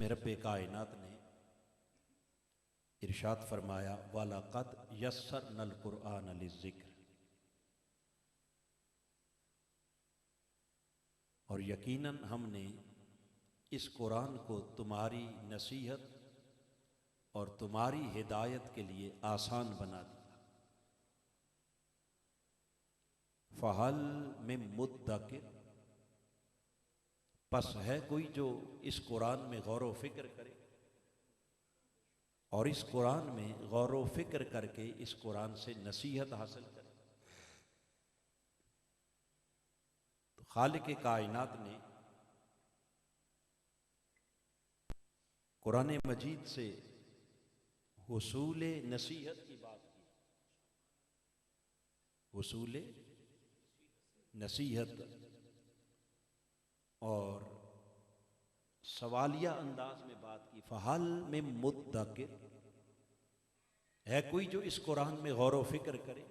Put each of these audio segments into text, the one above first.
मेरे रब्बे कायनात ने इरशाद फरमाया वलक़द यस्सरनल कुरआन लिज़्ज़िक्र, और यकीनन हमने इस कुरान को तुम्हारी नसीहत और तुम्हारी हिदायत के लिए आसान बना दिया। फ़हल मिन मुद्दकिर, पस है कोई जो इस कुरान में गौर व फिक्र करे और इस कुरान में गौर व फिक्र करके इस कुरान से नसीहत हासिल करे। तो खालिक कायनात ने कुरान मजीद से हुसूल नसीहत की बात की। हुसूल नसीहत और सवालिया अंदाज में बात की। फ़हल में मुद्दकिर, है कोई जो इस कुरान में गौर व फिक्र करे।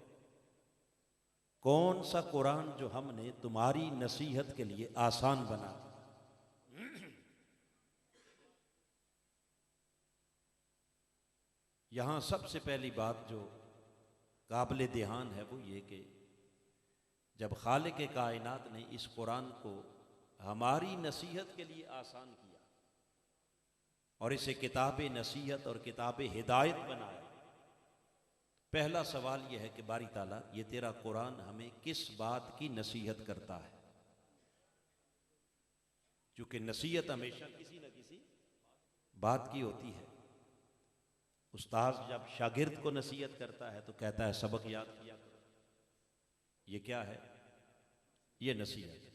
कौन सा कुरान जो हमने तुम्हारी नसीहत के लिए आसान बना दिया। यहां सबसे पहली बात जो काबिल ध्यान है वो ये कि जब खालिक कायनात ने इस कुरान को हमारी नसीहत के लिए आसान किया और इसे किताब नसीहत और किताब हिदायत बनाया, पहला सवाल यह है कि बारी ताला ये तेरा कुरान हमें किस बात की नसीहत करता है। क्योंकि नसीहत हमेशा किसी न किसी बात की होती है। उस्ताद जब शागिर्द को नसीहत करता है तो कहता है सबक याद किया करो। ये क्या है? ये नसीहत।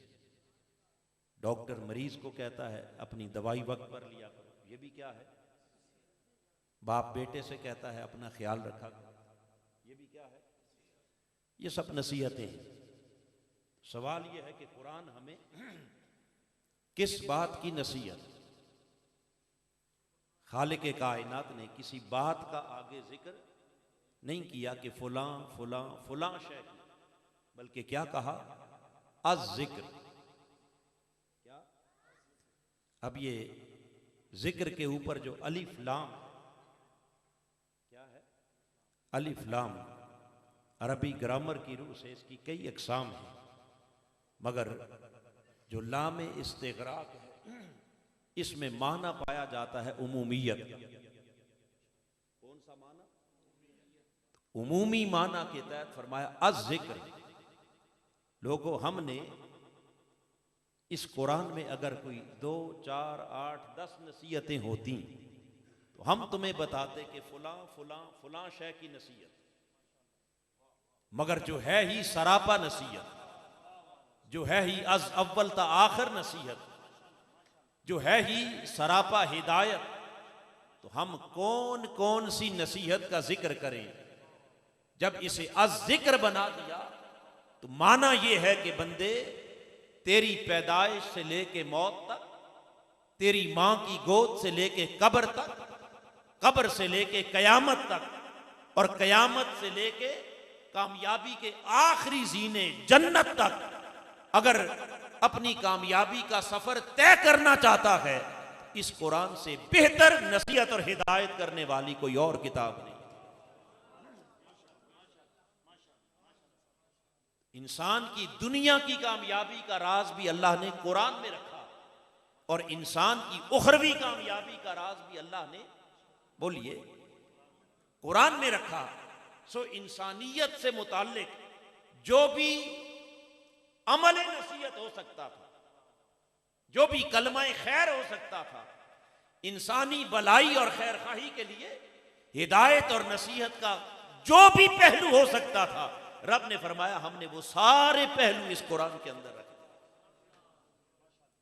डॉक्टर मरीज को कहता है अपनी दवाई वक्त पर लिया करो। ये भी क्या है? बाप बेटे से कहता है अपना ख्याल रखा करो। ये भी क्या है? ये सब नसीहतें हैं। सवाल ये है कि कुरान हमें किस बात की नसीहत। खालिक कायनात ने किसी बात का आगे जिक्र नहीं किया कि फुलां फुलां फुलां शय की, बल्कि क्या कहा? अज जिक्र। क्या? अब ये जिक्र के ऊपर जो अलिफ लाम, क्या है? अलिफ लाम अरबी ग्रामर की रूह से इसकी कई अकसाम हैं, मगर जो लाम इस्तिग़राक़ है इसमें माना पाया जाता है उमूमियत। कौन सा माना? उमूमी माना के तहत फरमाया अज जिक्र। लोगों, हमने इस कुरान में अगर कोई 2, 4, 8, 10 नसीहतें होती तो हम तुम्हें बताते कि फुलां फुलां फुलां शय की नसीहत, मगर जो है ही सरापा नसीहत, जो है ही अज अव्वल ता आखिर नसीहत, जो है ही सरापा हिदायत, तो हम कौन कौन सी नसीहत का जिक्र करें। जब इसे अज जिक्र बना दिया तो माना यह है कि बंदे तेरी पैदाइश से लेके मौत तक, तेरी मां की गोद से लेके कब्र तक, कब्र से लेके कयामत तक, और कयामत से लेके कामयाबी के आखिरी जीने जन्नत तक, अगर अपनी कामयाबी का सफर तय करना चाहता है, इस कुरान से बेहतर नसीहत और हिदायत करने वाली कोई और किताब नहीं। इंसान की दुनिया की कामयाबी का राज भी अल्लाह ने कुरान में रखा, और इंसान की उखरवी कामयाबी का राज भी अल्लाह ने, बोलिए, कुरान में रखा। सो इंसानियत से मुताल्लिक जो भी अमल नसीहत हो सकता था, जो भी कलमा खैर हो सकता था, इंसानी भलाई और खैर खाही के लिए हिदायत और नसीहत का जो भी पहलू हो सकता था, रब ने फरमाया हमने वो सारे पहलू इस कुरान के अंदर रखे।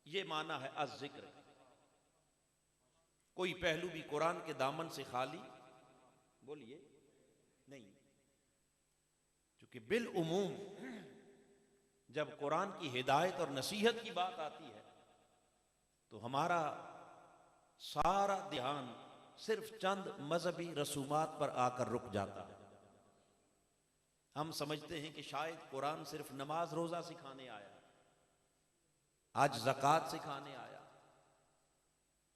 ये माना है अज जिक्र। कोई पहलू भी कुरान के दामन से खाली, बोलिए, नहीं। क्योंकि बिल उमूम जब कुरान की हिदायत और नसीहत की बात आती है तो हमारा सारा ध्यान सिर्फ चंद मजहबी रसूमात पर आकर रुक जाता है। हम समझते हैं कि शायद कुरान सिर्फ नमाज रोजा सिखाने आया, आज ज़कात सिखाने आया,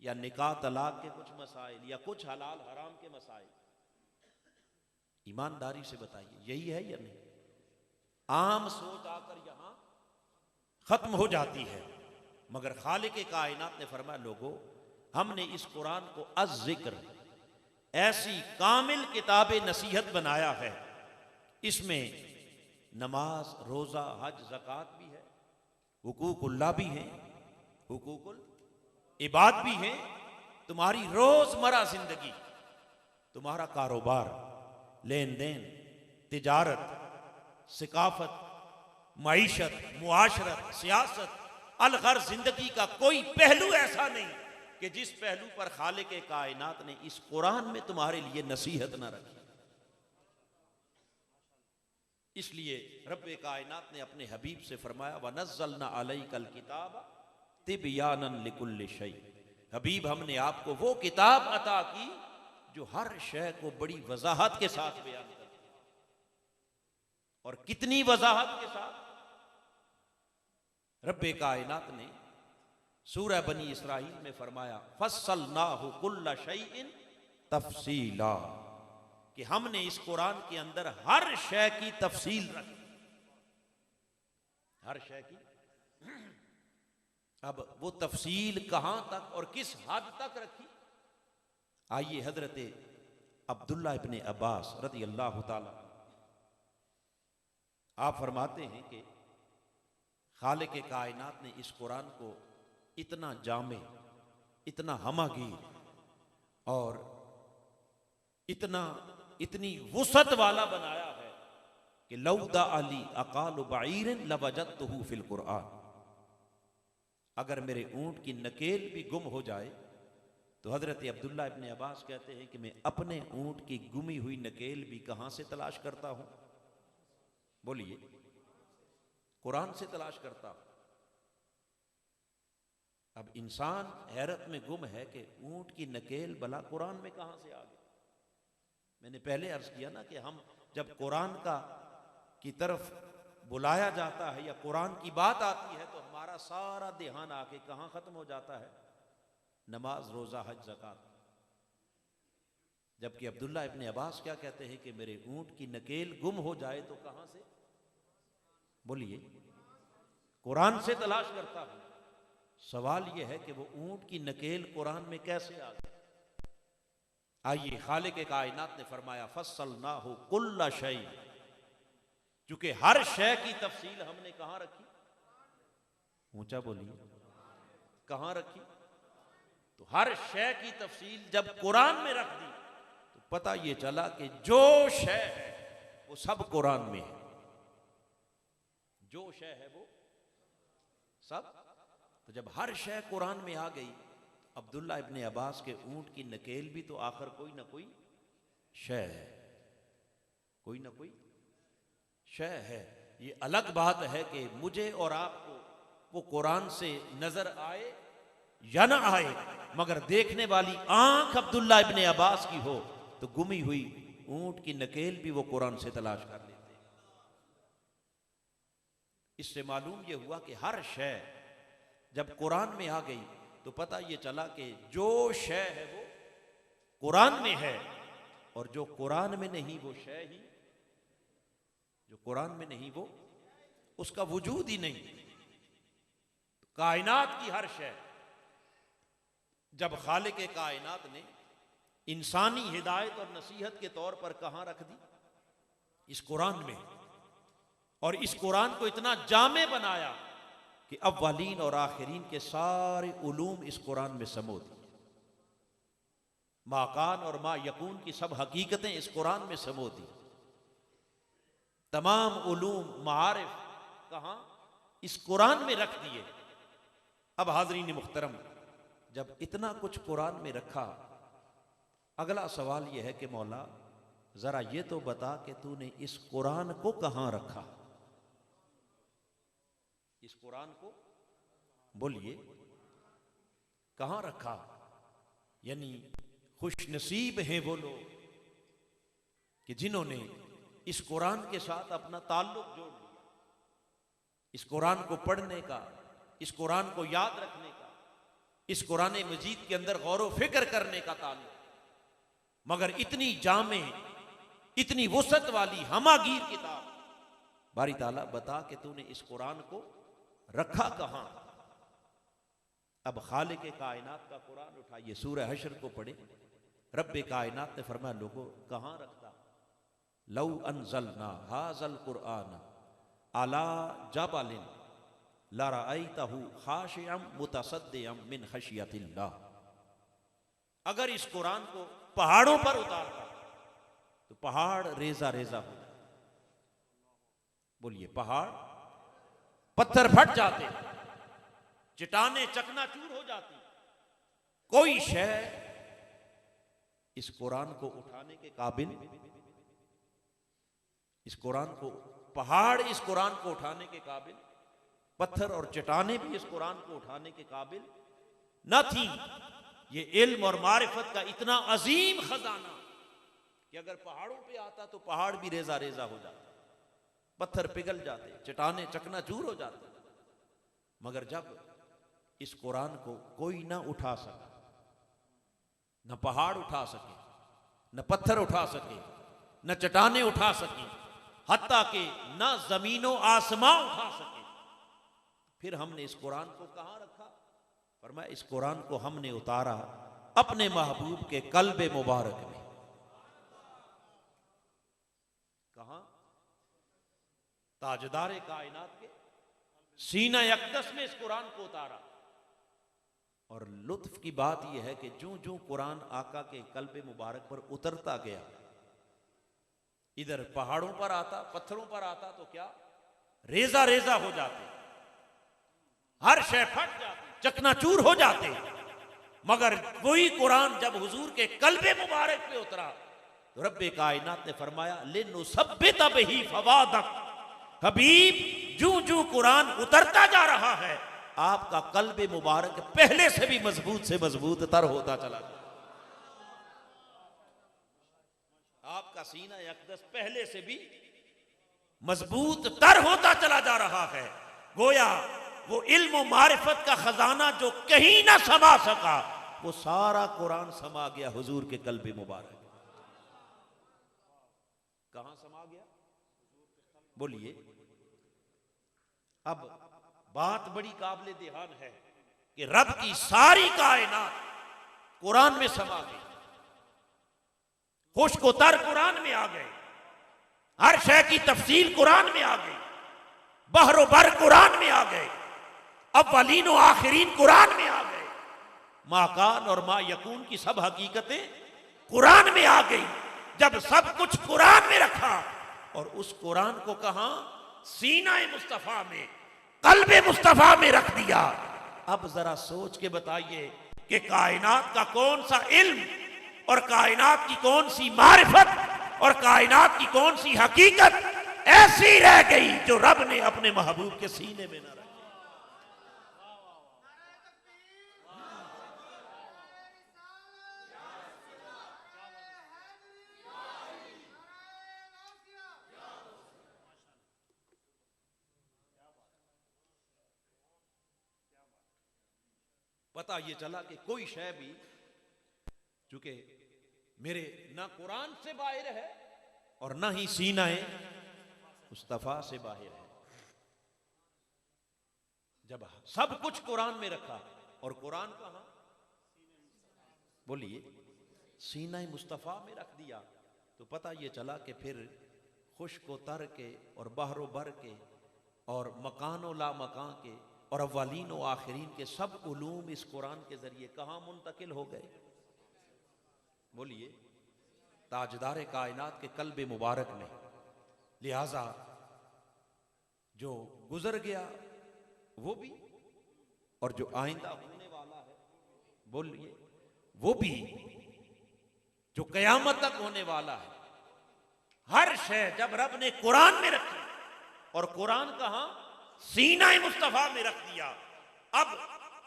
या निकाह तलाक के कुछ मसाइल या कुछ हलाल हराम के मसाइल, ईमानदारी से बताइए यही है या नहीं? आम सोच आकर यहां खत्म हो जाती है। मगर खालिक कायनात ने फरमाया, लोगों हमने इस कुरान को अज़-ज़िक्र ऐसी कामिल किताब नसीहत बनाया है, इसमें नमाज, रोजा, हज, ज़कात भी है, हुकूकुल्लाह भी है, हुकूकुल इबाद भी है, तुम्हारी रोजमर्रा जिंदगी, तुम्हारा कारोबार, लेन देन, तिजारत, सिकाफत, मईशत, मुआशरत, सियासत, अलगर जिंदगी का कोई पहलू ऐसा नहीं कि जिस पहलू पर खालिक कायनात ने इस कुरान में तुम्हारे लिए नसीहत ना रखी। इसलिए रब्बे कायनात ने अपने हबीब से फरमाया, वनज़्ज़लना अलैकल किताब तिबयानन लिकुल्लि शै। हबीब हमने आपको वो किताब अता की जो हर शय को बड़ी वजाहत के साथ बयान करती है। और कितनी वजाहत के साथ? रब्बे कायनात ने सूरह बनी इसराइल में फरमाया, फस्सलनाहु कुल्ला शैइन तफसीला, कि हमने इस कुरान के अंदर हर शय की तफसील रखी, हर शय की। अब वो तफसील कहां तक और किस हद तक रखी? आइए हजरत अब्दुल्ला इब्ने अब्बास रज़ी अल्लाह ताला आप फरमाते हैं कि खालिक कायनात ने इस कुरान को इतना जामे, इतना हमागीर और इतनी वुसअत वाला बनाया है कि लौदा अली अकाल बाइरन लवजदतहु फिल कुरान। अगर मेरे ऊंट की नकेल भी गुम हो जाए तो हजरत अब्दुल्ला इब्ने अब्बास कहते हैं कि मैं अपने ऊंट की गुमी हुई नकेल भी कहां से तलाश करता हूं? बोलिए, कुरान से तलाश करता हूं। अब इंसान हैरत में गुम है कि ऊंट की नकेल भला कुरान में कहां से आ गई। मैंने पहले अर्ज किया ना कि हम जब कुरान की तरफ बुलाया जाता है या कुरान की बात आती है तो हमारा सारा ध्यान आके कहां खत्म हो जाता है? नमाज, रोजा, हज, ज़कात। जबकि अब्दुल्ला इब्ने अब्बास क्या कहते हैं कि मेरे ऊंट की नकेल गुम हो जाए तो कहां से? बोलिए, कुरान से तलाश करता हूं। सवाल यह है कि वो ऊंट की नकेल कुरान में कैसे आ गई? आइए, खालिक कायनात ने फरमाया, फस्सलनाहु कुल्ला शै, चूंकि हर शय की तफसील हमने कहां रखी? ऊंचा बोलिए, कहां रखी? तो हर शय की तफसील जब कुरान में रख दी तो पता यह चला कि जो शय है वो सब कुरान में है। जो शय है वो सब। तो जब हर शय कुरान में आ गई, अब्दुल्ला इब्ने अब्बास के ऊंट की नकेल भी तो आखिर कोई ना कोई शय है, कोई ना कोई शय है। ये अलग बात है कि मुझे और आपको वो कुरान से नजर आए या ना आए, मगर देखने वाली आंख अब्दुल्ला इब्ने अब्बास की हो तो गुमी हुई ऊंट की नकेल भी वो कुरान से तलाश कर लेते हैं। इससे मालूम यह हुआ कि हर शय जब कुरान में आ गई तो पता यह चला कि जो शय है वो कुरान में है, और जो कुरान में नहीं वो शय ही, जो कुरान में नहीं वो उसका वजूद ही नहीं। तो कायनात की हर शय जब खालिक कायनात ने इंसानी हिदायत और नसीहत के तौर पर कहां रख दी? इस कुरान में। और इस कुरान को इतना जामे बनाया कि अव्वलीन और आखिरीन के सारे उलूम इस कुरान में समो दी। माकान और मा यकून की सब हकीकतें इस कुरान में समो दी। तमाम उलूम मारिफ कहां? इस कुरान में रख दिए। अब हाज़रीन मुहतरम, जब इतना कुछ कुरान में रखा, अगला सवाल यह है कि मौला जरा ये तो बता कि तूने इस कुरान को कहां रखा? इस कुरान को बोलिए कहां रखा? यानी खुशनसीब हैं वो लोग कि जिन्होंने इस कुरान के साथ अपना ताल्लुक जोड़ लिया, इस कुरान को पढ़ने का, इस कुरान को याद रखने का। इस कुरान मजीद के अंदर गौर व फिक्र करने का ताल्लुक, मगर इतनी जामे, इतनी वसत वाली हमागीर किताब, बारी ताला बता कि तूने इस कुरान को रखा कहां। अब खालिक कायनात का कुरान उठाइए, सूरह हश्र को पढ़े। रब्बे कायनात ने फरमाया, लोगों कहां रखता? लौ अनज़लना हाज़ल कुरान अला जबलिन लरअयतहु खाशिअम मुतसद्दिअम मिन खशियतिल्लाह। अगर इस कुरान को पहाड़ों पर उतारता तो पहाड़ रेजा रेजा हो जाते। बोलिए, पहाड़ पत्थर फट जाते, चट्टाने चकनाचूर हो जाती। कोई शय इस कुरान को उठाने के काबिल, इस कुरान को, पहाड़ इस कुरान को उठाने के काबिल, पत्थर और चट्टाने भी इस कुरान को उठाने के काबिल न थी। ये इल्म और मारिफत का इतना अजीम खजाना कि अगर पहाड़ों पे आता तो पहाड़ भी रेजा रेजा हो जाते, पत्थर पिघल जाते, चट्टाने चकनाचूर हो जाते। मगर जब इस कुरान को कोई ना उठा सका, न पहाड़ उठा सके, न पत्थर उठा सके, न चट्टाने उठा सके, हत्ता कि न जमीनो आसमां उठा सके, फिर हमने इस कुरान को कहां रखा? फरमाया, इस कुरान को हमने उतारा अपने महबूब के कल्बे मुबारक में। कहां? ताजदारे कायनात के सीना अक़दस में इस कुरान को उतारा। और लुत्फ की बात यह है कि जो जो कुरान आका के कल्बे मुबारक पर उतरता गया, इधर पहाड़ों पर आता, पत्थरों पर आता तो क्या रेजा रेजा हो जाते, हर शय फट जाती, चकनाचूर हो जाते। मगर वही कुरान जब हुजूर के कल्बे मुबारक पे उतरा तो रब्बे कायनात ने फरमाया, लिनुसब्बित बिही फवादक। हबीब, जू जू कुरान उतरता जा रहा है, आपका कल्बे मुबारक पहले से भी मजबूत से मजबूत तर होता चला जाए। आपका सीना अक़दस पहले से भी मजबूत तर होता चला जा रहा है। गोया वो इल्म मारिफत का खजाना जो कहीं ना समा सका, वो सारा कुरान समा गया हुजूर के कल्बे मुबारक। कहां समा गया? बोलिए। अब बात बड़ी काबिल ध्यान है कि रब की सारी कायनात कुरान में समा गई, खुश्क-ओ-तर कुरान में आ गए, हर शय की तफसील कुरान में आ गई, बहरो बर कुरान में आ गए, अव्वलीन और आखिरीन कुरान में आ गए, माकान और मा यकून की सब हकीकतें कुरान में आ गई। जब सब कुछ कुरान में रखा और उस कुरान को कहां? सीना मुस्तफा में, कल्बे मुस्तफा में रख दिया। अब जरा सोच के बताइए कि कायनात का कौन सा इल्म और कायनात की कौन सी मारिफत और कायनात की कौन सी हकीकत ऐसी रह गई जो रब ने अपने महबूब के सीने में न रखी। पता ये चला कि कोई शय भी, चूंकि मेरे ना कुरान से बाहर है और ना ही सीनाए मुस्तफा से बाहर है। जब सब कुछ कुरान में रखा और कुरान कहां? बोलिए, सीना मुस्तफा में रख दिया, तो पता ये चला कि फिर खुश्क-ओ-तर के और बहरो-बर के और मकानो ला मकान के और अव्वलीन व आखिरीन के सब उलूम इस कुरान के जरिए कहां मुंतकिल हो गए? बोलिए, ताजदार कायनात के कल्बे मुबारक में। लिहाजा जो गुजर गया वो भी, और जो आइंदा होने वाला है, बोलिए, वो भी, जो कयामत तक होने वाला है, हर शय जब रब ने कुरान में रखी और कुरान कहां? सीना मुस्तफा में रख दिया। अब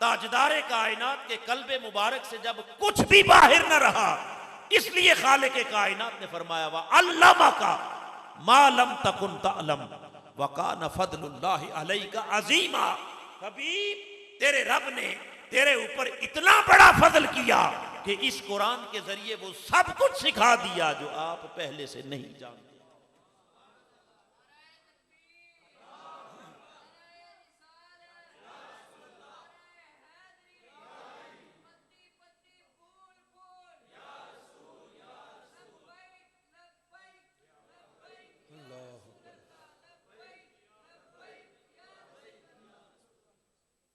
ताजदारे कायनात के कल्बे मुबारक से जब कुछ भी बाहर न रहा, इसलिए खालिक कायनात ने फरमाया, वा अल्लामा का मा लम तकुन तअलम व कान फदलुल्लाहि अलैका अजीमा। हबीब, तेरे रब ने तेरे ऊपर इतना बड़ा फजल किया कि इस कुरान के जरिए वो सब कुछ सिखा दिया जो आप पहले से नहीं जानते।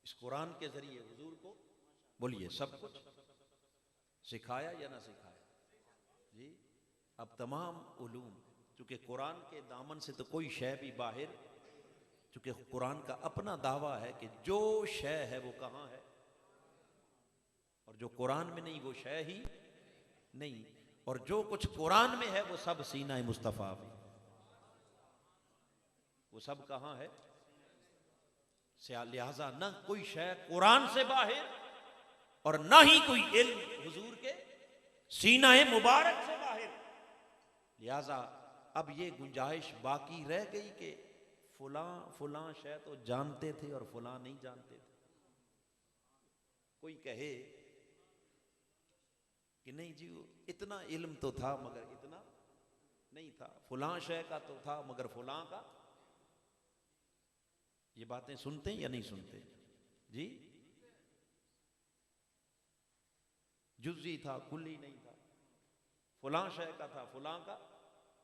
इस कुरान के जरिए हुजूर को बोलिए सब कुछ सिखाया या ना सिखाया जी। अब तमाम उलूम, चूंकि कुरान के दामन से तो कोई शय भी बाहर, चूंकि कुरान का अपना दावा है कि जो शय है वो कहाँ है, और जो कुरान में नहीं वो शय ही नहीं, और जो कुछ कुरान में है वो सब सीना मुस्तफ़ा में, वो सब कहाँ है। लिहाजा न कोई शय कुरान से बाहर और ना ही कोई इल्म हुजूर के सीना मुबारक से बाहर। लिहाजा अब ये गुंजाइश बाकी रह गई कि फलां फलां शय तो जानते थे और फलां नहीं जानते थे। कोई कहे कि नहीं जी इतना इल्म तो था मगर इतना नहीं था, फलां शय का तो था मगर फलां का। ये बातें सुनते हैं या नहीं सुनते जी। जुज़ी था कुल्ली नहीं था, फलां शय का था फलां का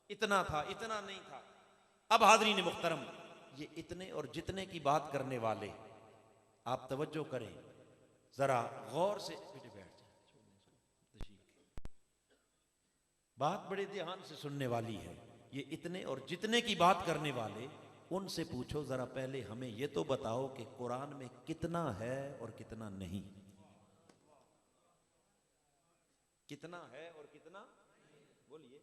इतना था इतना नहीं था। अब हाज़रीन मुहतरम, ये इतने और जितने की बात करने वाले, आप तवज्जो करें जरा गौर से, बैठ जाए, बात बड़े ध्यान से सुनने वाली है। ये इतने और जितने की बात करने वाले, उनसे पूछो जरा पहले हमें ये तो बताओ कि कुरान में कितना है और कितना नहीं, कितना है और कितना, बोलिए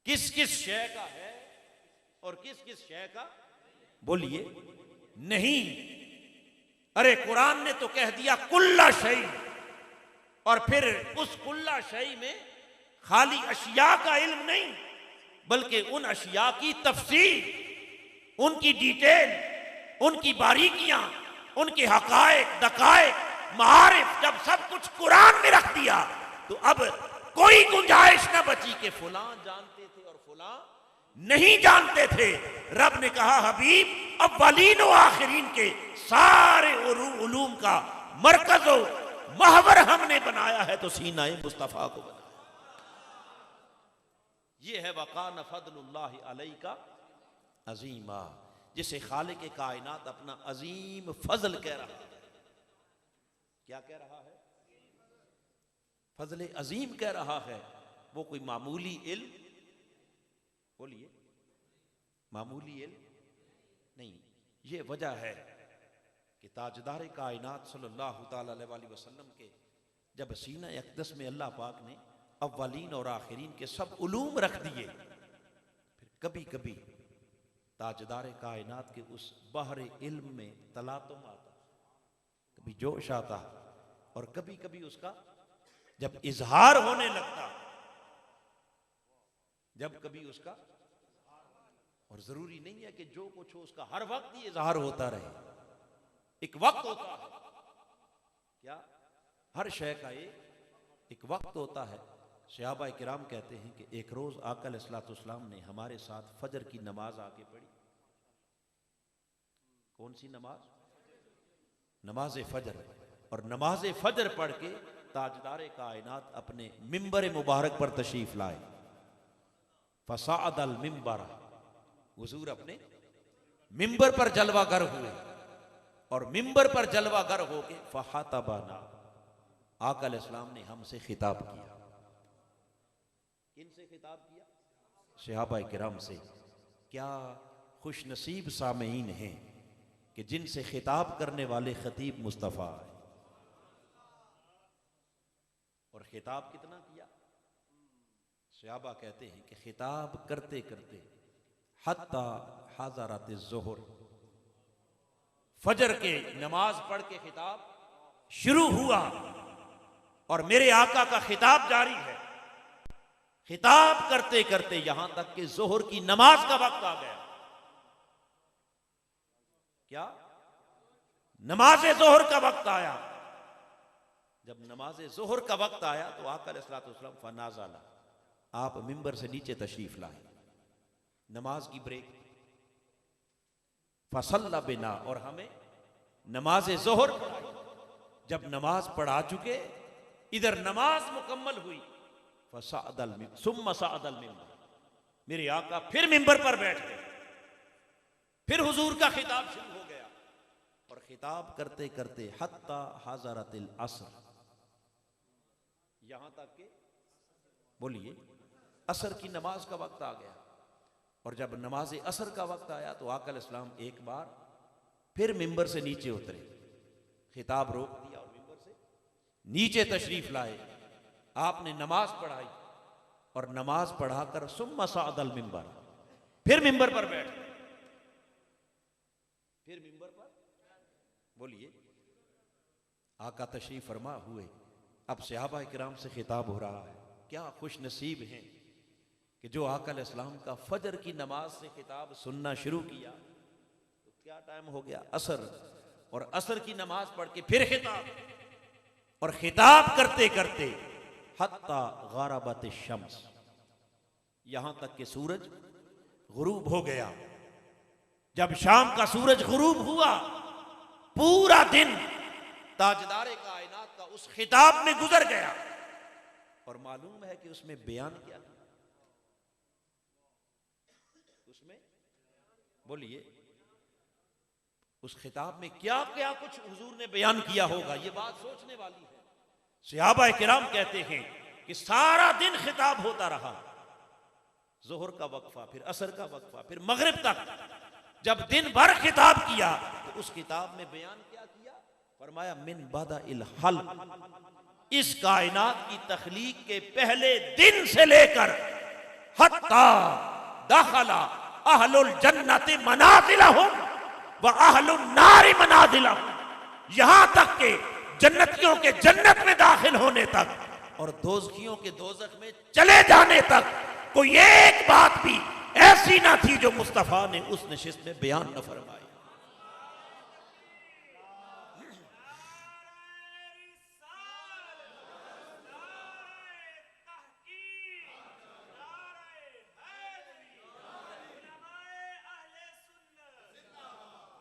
किस किस शय का है और किस किस शय का, बोलिए नहीं। अरे कुरान ने तो कह दिया कुल्ला शै, और फिर उस कुल्ला शै में खाली अशिया का इल्म नहीं बल्कि उन अशिया की तफसीर, उनकी डिटेल, उनकी बारीकियां, उनके हकायक दकायक महारिफ, जब सब कुछ कुरान में रख दिया तो अब कोई गुंजाइश न बची कि फलां जानते थे और फलां नहीं जानते थे। रब ने कहा हबीब अव्वलीन व आखिरीन के सारे उलूम का मरकज व महवर हमने बनाया है तो सीना मुस्तफा को बनाया। यह है वकान फदलुल्लाहि अलैका अजीमा, जिसे खालिक कायनात अपना अजीम फजल कह रहा है। क्या कह रहा है? फजल अजीम कह रहा है। वो कोई मामूली इल्म, बोलिए मामूली इल्म नहीं। ये वजह है कि ताजदार कायनात सल्लल्लाहु ताला अलैहि वसल्लम के जब सीना अक़दस में अल्लाह पाक ने अव्वलीन और आखिरीन के सब उलूम रख दिए, फिर कभी कभी ताजदार कायनात के उस बहरे इल्म में तलातुम आता, कभी जोश आता, और कभी कभी उसका जब इजहार होने लगता, जब कभी उसका, और जरूरी नहीं है कि जो कुछ हो उसका हर वक्त ही इजहार होता रहे। एक वक्त होता है, क्या हर शय का एक वक्त होता है। सहाबा किराम कहते हैं कि एक रोज आका अलैहिस्सलाम ने हमारे साथ फजर की नमाज आके पढ़ी। कौन सी नमाज? नमाज फजर। और नमाज फजर पढ़ के ताजदार कायनात अपने मिंबर मुबारक पर तशरीफ लाए। फसाअद अल मिंबर, हुजूर अपने मिंबर पर जलवागर हुए, और मिंबर पर जलवागर होके फहातबाना, आका अलैहिस्सलाम ने हमसे खिताब किया। किनसे खिताब किया? सहाबा किराम से। क्या खुश नसीब सामईन हैं कि जिनसे खिताब करने वाले खतीब मुस्तफ़ा है। और खिताब कितना किया? सहाबा कहते हैं कि खिताब करते करते हत्ता हज़ारत ज़ोहर, फजर के नमाज पढ़ के खिताब शुरू हुआ और मेरे आका का खिताब जारी है। खिताब करते करते यहां तक कि जोहर की नमाज का वक्त आ गया। क्या? नमाज जोहर का वक्त आया। जब नमाज ज़ोहर का वक्त आया तो आका अलैहिस्सलाम फनाज़ला, आप मिंबर से नीचे तशरीफ लाए, नमाज की ब्रेक, फसल्ला बिना, और हमें नमाज ज़ोहर पढ़ाई। जब नमाज पढ़ा चुके, इधर नमाज मुकम्मल हुई, सुम्मा सअदल मिंबर, मेरे आका फिर मिंबर पर बैठ गए, फिर हुजूर का खिताब शुरू हो गया, और खिताब करते करते हत्ता हज़रतिल असर, यहां तक के बोलिए असर की नमाज का वक्त आ गया। और जब नमाज असर का वक्त आया तो आका अलैहिस्सलाम एक बार फिर मिंबर से नीचे उतरे, खिताब रोक दिया और मिंबर से नीचे तशरीफ लाए, आपने नमाज पढ़ाई, और नमाज पढ़ाकर सुम्मा सअदल मिंबर, फिर मिंबर पर बैठ गए, फिर मिंबर पर बोलिए आका तशरीफ फरमा हुए। अब सहाबा किराम से खिताब हो रहा है, क्या खुश नसीब हैं कि जो आका अलैहिस्सलाम का फजर की नमाज से खिताब सुनना शुरू किया तो क्या टाइम हो गया, असर, और असर की नमाज पढ़ के फिर खिताब, और खिताब करते करते हत्ता गारबत शम्स, यहां तक कि सूरज गुरूब हो गया। जब शाम का सूरज गुरूब हुआ, पूरा दिन ताजदारे कायनात का उस खिताब में गुजर गया। और मालूम है कि उसमें बयान क्या था, उसमें बोलिए उस खिताब में क्या क्या कुछ हुजूर ने बयान किया होगा, ये बात सोचने वाली है। सहाबा किराम कहते हैं कि सारा दिन खिताब होता रहा, जोहर का वक्फा, फिर असर का वक्फा, फिर मगरिब तक। जब दिन भर खिताब किया तो उस किताब में बयान क्या किया, फरमाया मिन बादा इल हल्क, इस कायनात की तख्लीक के पहले दिन से लेकर हत्ता दखला अहलुल जन्नति मनाजिलहुम व अहलुन नारि मनाजिलहुम, यहां तक के जन्नतियों के जन्नत में दाखिल होने तक और दोज़खियों के दोज़ख में चले जाने तक कोई एक बात भी ऐसी ना थी जो मुस्तफा ने उस नशिस्त में बयान न फरमाई।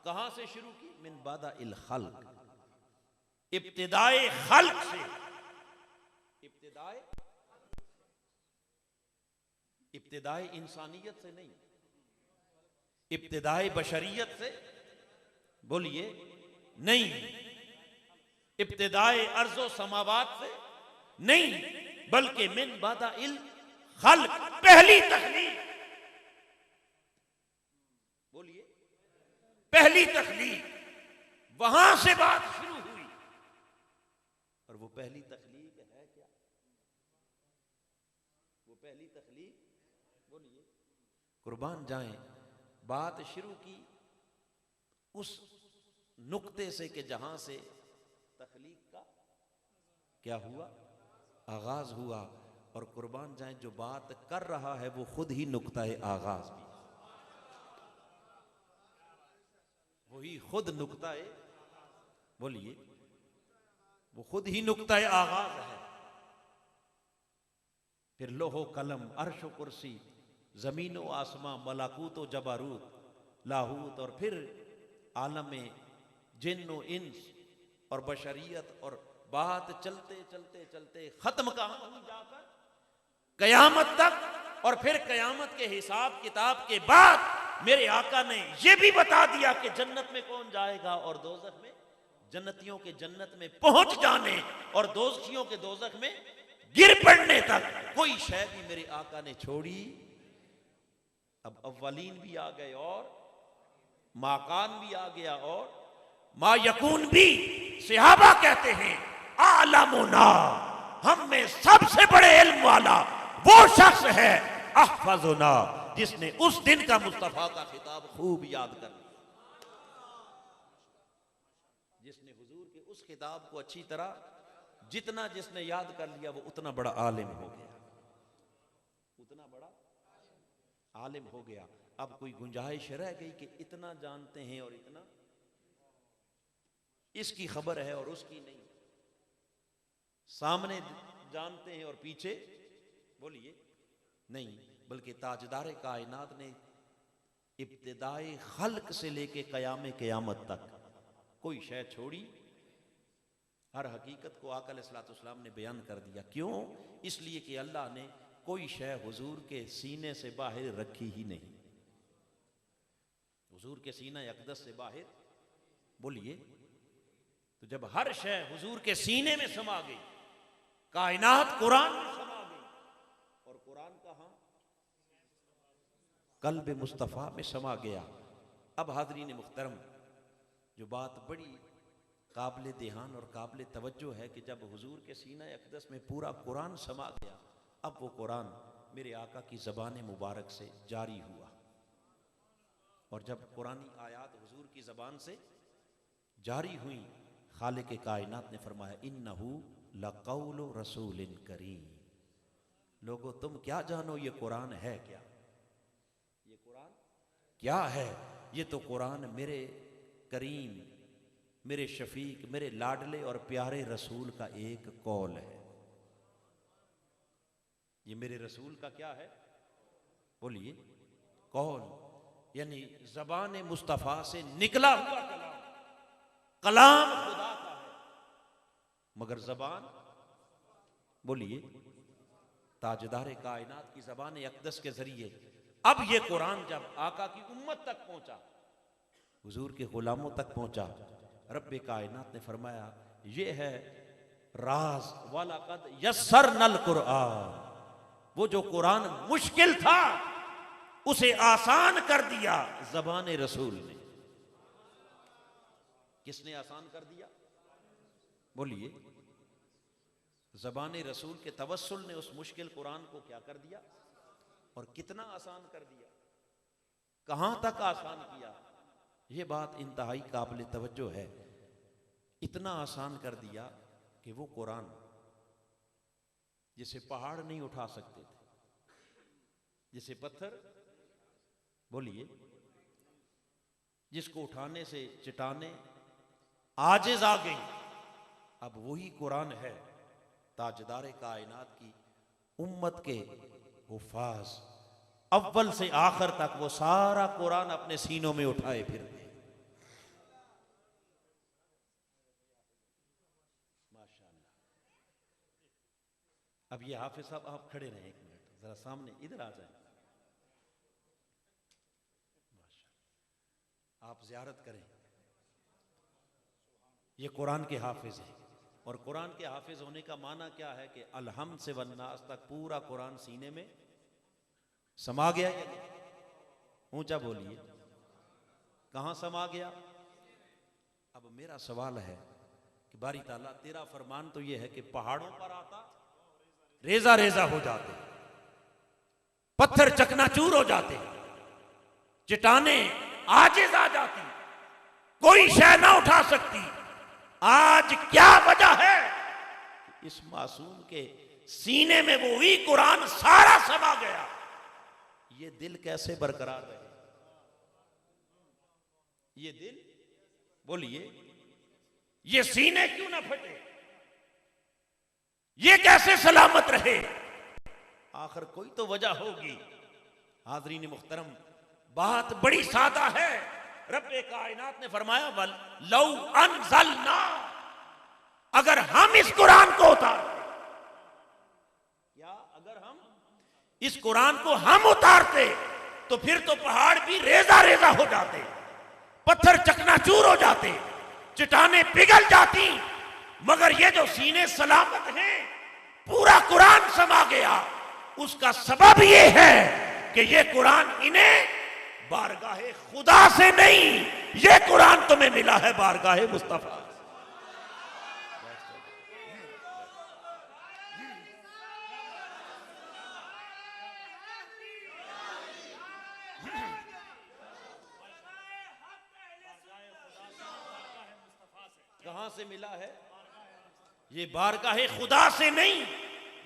कहां से शुरू की, मिन बादा इल खल्क, इब्तिदाए खल्क से, इब्तिदाए इंसानियत से नहीं, इब्तिदाए बशरियत से बोलिए नहीं, इब्तिदाए अर्ज़ो समावात से नहीं, बल्कि मिन बादा इल खल्क, पहली तख्लीक, बोलिए पहली तख्लीक, वहां से बात शुरू हुई। और वो पहली तख्लीक है क्या, वो पहली तख्लीक बोलिए, कुर्बान जाएं, बात शुरू की उस नुक्ते से कि जहां से तख्लीक का क्या हुआ, आगाज हुआ। और कुर्बान जाएं, जो बात कर रहा है वो खुद ही नुक्ता आगाज भी, वही खुद नुक्ता, बोलिए वो खुद ही नुक्ता आगाज है। फिर लोहो कलम, अर्श कुर्सी, जमीन व आसमां, मलाकूत व जबारूत, लाहूत, और फिर आलम जिन्न इंस और बशरियत, और बात चलते चलते चलते खत्म कहां हुई, जाकर कयामत तक। और फिर कयामत के हिसाब किताब के बाद मेरे आका ने यह भी बता दिया कि जन्नत में कौन जाएगा और दोज़ख में, जन्नतियों के जन्नत में पहुंच जाने और दोज़खियों के दोज़ख में गिर पड़ने तक कोई शय भी मेरे आका ने छोड़ी। अब अव्वलीन भी आ गए और माकान भी आ गया और मा यकून भी। सहाबा कहते हैं आलमुना, हम में सबसे बड़े इल्म वाला वो शख्स है अहफजुना, जिसने उस दिन का मुस्तफा का खिताब खूब याद कर लिया, जिसने हुजूर के उस खिताब को अच्छी तरह जितना जिसने याद कर लिया वो उतना बड़ा आलिम हो गया, उतना बड़ा आलिम हो गया। अब कोई गुंजाइश रह गई कि इतना जानते हैं और इतना इसकी खबर है और उसकी नहीं। सामने जानते हैं और पीछे बोलिए नहीं, बल्कि ताजदार कायनात ने इब्तिदाए खल्क से लेके कयामे क़यामत तक कोई शय छोड़ी, हर हकीकत को आका अलैहिस्सलाम ने बयान कर दिया। क्यों? इसलिए कि अल्लाह ने कोई शय हुजूर के सीने से बाहर रखी ही नहीं। हुजूर के सीना अक़दस से बाहर बोलिए, तो जब हर शय हुजूर के सीने में समा गई, कायनात कुरान में समा गई, और कुरान कहां? कल्ब मुस्तफ़ा में समा गया। अब हाज़रीन मुहतरम, जो बात बड़ी काबिल ध्यान और काबिल तवज्जो है कि जब हुजूर के सीना अक़दस में पूरा कुरान समा गया, अब वो कुरान मेरे आका की ज़बान मुबारक से जारी हुआ। और जब कुरानी आयात हुजूर की ज़बान से जारी हुई, खालिक कायनात ने फरमाया इन्नहु लक़ौलु रसूलिन करीम। लोगो तुम क्या जानो ये कुरान है क्या? ये कुरान क्या है? ये तो कुरान मेरे करीम, मेरे शफीक, मेरे लाडले और प्यारे रसूल का एक कौल है। ये मेरे रसूल का क्या है? बोलिए, कौल, यानी ज़बान मुस्तफ़ा से निकला हुआ कलाम। कलाम खुदा का है, मगर ज़बान बोलिए ताजदार कायनात की ज़बान अक़दस के जरिए अब ये कुरान जब आका की उम्मत तक पहुंचा, हुजूर के गुलामों तक पहुंचा, रब्बे कायनात ने फरमाया ये है राज वाला कद यस्सरनल कुरान। वो जो कुरान मुश्किल था उसे आसान कर दिया ज़बान रसूल ने। किसने आसान कर दिया? बोलिए, ज़बान रसूल के तवस्सुल ने उस मुश्किल कुरान को क्या कर दिया और कितना आसान कर दिया, कहां तक आसान किया। ये बात इंतहाई काबिल तवज्जो है। इतना आसान कर दिया कि वो कुरान जिसे पहाड़ नहीं उठा सकते थे, जिसे पत्थर बोलिए जिसको उठाने से चट्टाने आजिज आ गई, अब वही कुरान है ताजदार कायनात की उम्मत के हुफाज अव्वल से आखिर तक वो सारा कुरान अपने सीनों में उठाए फिरते। माशाअल्लाह। अब ये हाफिज साहब आप खड़े रहें एक मिनट, जरा सामने इधर आ जाएं। माशाअल्लाह, आप ज़ियारत करें। ये कुरान के हाफिज हैं, और कुरान के हाफिज होने का माना क्या है कि अलहम्द से वन्नास तक पूरा कुरान सीने में समा गया या नहीं? ऊंचा बोलिए, कहां समा गया? अब मेरा सवाल है कि बारी ताला तेरा फरमान तो यह है कि पहाड़ों पर आता रेजा रेजा हो जाते, पत्थर चकनाचूर हो जाते, चट्टाने आजिज आ जाती, कोई शय ना उठा सकती। आज क्या वजह है कि इस मासूम के सीने में वो ही कुरान सारा समा गया? ये दिल कैसे बरकरार रहे? ये दिल बोलिए, ये सीने क्यों ना फटे? ये कैसे सलामत रहे? आखिर कोई तो वजह होगी। हाज़रीन मुहतरम, बात बड़ी सादा है। रब्बे कायनात ने फरमाया वल लौ अनज़लना, अगर हम इस कुरान को उतारते, क्या अगर हम इस कुरान को हम उतारते तो फिर तो पहाड़ भी रेजा रेजा हो जाते, पत्थर चकनाचूर हो जाते, चट्टाने पिघल जाती। मगर ये जो सीने सलामत हैं, पूरा कुरान समा गया। उसका सबब ये है कि ये कुरान इन्हें बारगाहे खुदा से नहीं, ये कुरान तुम्हें मिला है बारगाहे मुस्तफा। कहां से मिला है? ये बारगाहे खुदा से नहीं,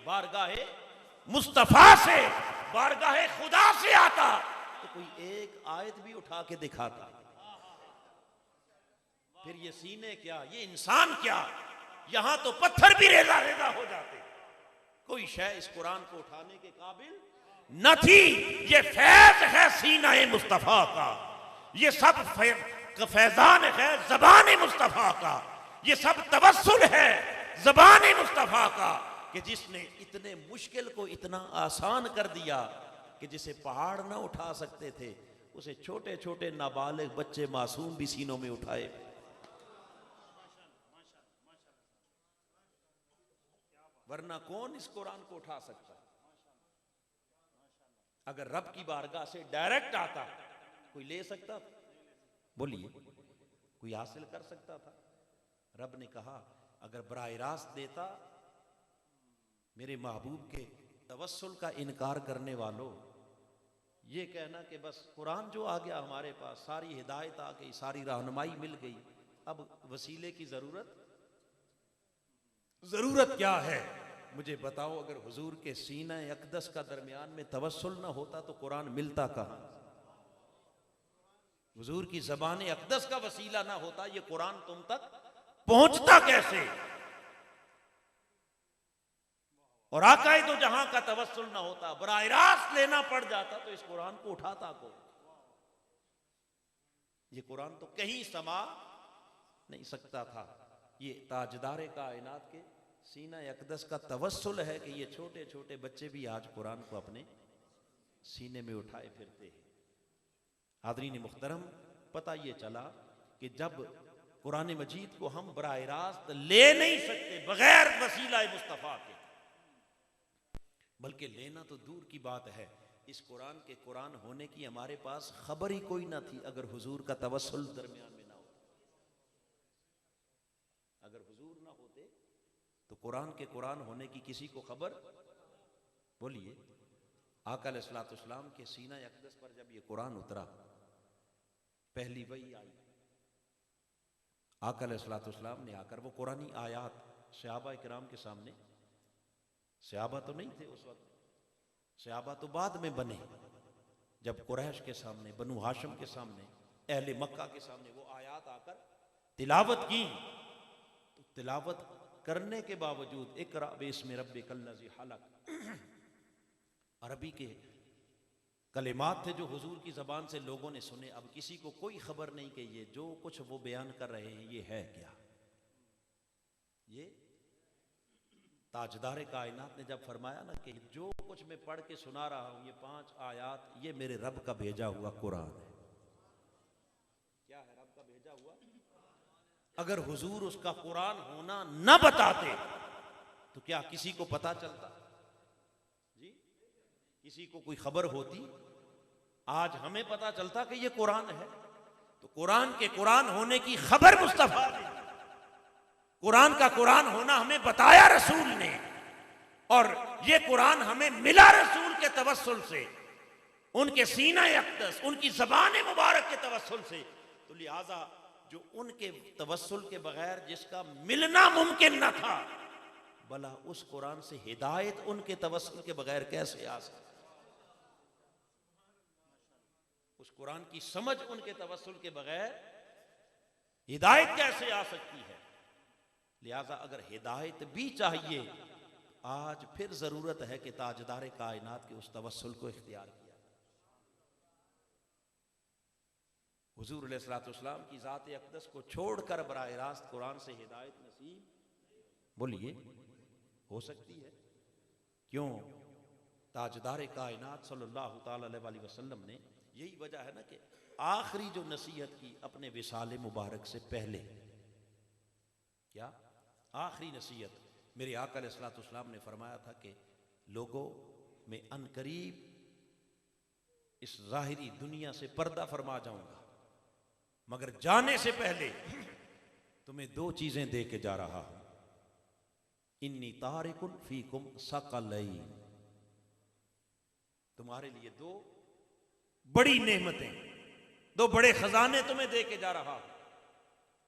बारगाहे मुस्तफा से। बारगाहे खुदा से आता तो कोई एक आयत भी उठा के दिखाता। फिर ये सीने क्या, ये इंसान क्या, यहां तो पत्थर भी रेजा रेजा हो जाते। कोई शय इस कुरान को उठाने के काबिल न थी। ये फैज है सीना मुस्तफा का, ये सब फैजान है जबान मुस्तफा का, ये सब तवस्सुल है जबान मुस्तफा का, कि जिसने इतने मुश्किल को इतना आसान कर दिया कि जिसे पहाड़ ना उठा सकते थे उसे छोटे छोटे नाबालिग बच्चे मासूम भी सीनों में उठाए। वरना कौन इस कुरान को उठा सकता? अगर रब की बारगाह से डायरेक्ट आता कोई ले सकता था? बोलिए, कोई हासिल कर सकता था? रब ने कहा अगर बराह रास्त देता, मेरे महबूब के तवस्सुल का इनकार करने वालों, ये कहना कि बस कुरान जो आ गया हमारे पास, सारी हिदायत आ गई, सारी रहनुमाई मिल गई, अब वसीले की जरूरत क्या है? मुझे बताओ, अगर हुजूर के सीना अक़दस का दरमियान में तवस्सुल ना होता तो कुरान मिलता कहां? हुजूर की ज़बान अक़दस का वसीला ना होता, ये कुरान तुम तक पहुंचता कैसे? और आकाए तो जहां का तवस्सुल ना होता, बराह रास्त लेना पड़ जाता, तो इस कुरान को उठाता को? ये कुरान तो कहीं समा नहीं सकता था। ये ताजदारे कायनात के सीना अक़दस का तवस्सुल है कि ये छोटे छोटे बच्चे भी आज कुरान को अपने सीने में उठाए फिरते हैं। हाज़रीन मुहतरम, पता ये चला कि जब कुरान मजीद को हम बराह रास्त ले नहीं सकते बगैर वसीला मुस्तफ़ा के, बल्कि लेना तो दूर की बात है, इस कुरान के कुरान होने की हमारे पास खबर ही कोई ना थी अगर हुजूर का तवस्सुल दरमियान में ना हो। अगर हुजूर ना होते तो कुरान के कुरान होने की किसी को खबर? बोलिए, आका अलैहिस्सलाम के सीना अक़दस पर जब ये कुरान उतरा, पहली वही आई, आका अलैहिस्सलाम ने आकर वो कुरानी आयात सहाबा किराम के सामने, सहाबा तो नहीं थे उस वक्त, सहाबा तो बाद में बने, जब कुरैश के सामने, बनु हाशिम के सामने, अहले मक्का के सामने वो आयात आकर तिलावत की, तो तिलावत करने के बावजूद इक़रा बिस्मि रब्बिकल्लज़ी खलक़, अरबी के कलिमात थे जो हुजूर की ज़बान से लोगों ने सुने। अब किसी को कोई खबर नहीं कि ये जो कुछ वो बयान कर रहे हैं ये है क्या। ये ताजदार कायनात ने जब फरमाया ना कि जो कुछ मैं पढ़ के सुना रहा हूं, ये 5 आयात, ये मेरे रब का भेजा हुआ कुरान है। क्या है? रब का भेजा हुआ। अगर हुजूर उसका कुरान होना न बताते तो क्या किसी को पता चलता? जी, किसी को कोई खबर होती? आज हमें पता चलता कि ये कुरान है, तो कुरान के कुरान होने की खबर मुस्तफा ने, कुरान का कुरान होना हमें बताया रसूल ने, और ये कुरान हमें मिला रसूल के तवस्सुल से, उनके सीना अक़दस, उनकी ज़बान मुबारक के तवस्सुल से। तो लिहाजा जो उनके तवस्सुल के बगैर जिसका मिलना मुमकिन न था, भला उस कुरान से हिदायत उनके तवस्सुल के बगैर कैसे आ सकती? उस कुरान की समझ उनके तवस्सुल के बगैर हिदायत कैसे आ सकती है? लिहाजा अगर हिदायत भी चाहिए, आज फिर जरूरत है कि ताजदार कायनात के उस तवस्सुल को इख्तियार किया। हुजूर अलैहिस्सलाम की ज़ात अक़दस को छोड़कर बराह रास्त कुरान से हिदायत नसीब, बोलिए, हो सकती है? क्यों? ताजदार कायनात सल्लल्लाहु तआला अलैहि वसल्लम ने, यही वजह है ना कि आखिरी जो नसीहत की अपने विसाले मुबारक से पहले, क्या आखिरी नसीहत मेरे आका अलैहिस्सलाम ने फरमाया था कि लोगों में अनकरीब इस ज़ाहिरी दुनिया से पर्दा फरमा जाऊंगा, मगर जाने से पहले तुम्हें 2 चीजें दे के जा रहा हूं। इन्नी तारिकुन फीकुम सकलैन, तुम्हारे लिए 2 बड़ी नेमतें, 2 बड़े खजाने तुम्हें दे के जा रहा हूं।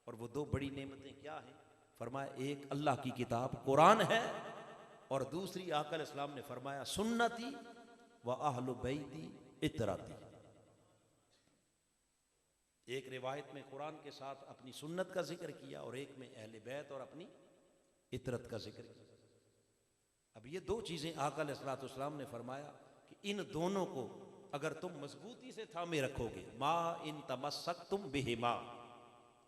और वो 2 बड़ी नेमतें क्या हैं? फरमाया, एक अल्लाह की किताब कुरान है, और दूसरी आका अलैहिस्सलाम ने फरमाया सुन्नती व अहलु बैती इतराती। एक रिवायत में कुरान के साथ अपनी सुन्नत का जिक्र किया और एक में अहले बैत और अपनी इतरत का जिक्र किया। अब ये दो चीजें आका अलैहिस्सलाम ने फरमाया कि इन दोनों को अगर तुम मजबूती से थामे रखोगे, मा इन तमस्सकतुम बिहिमा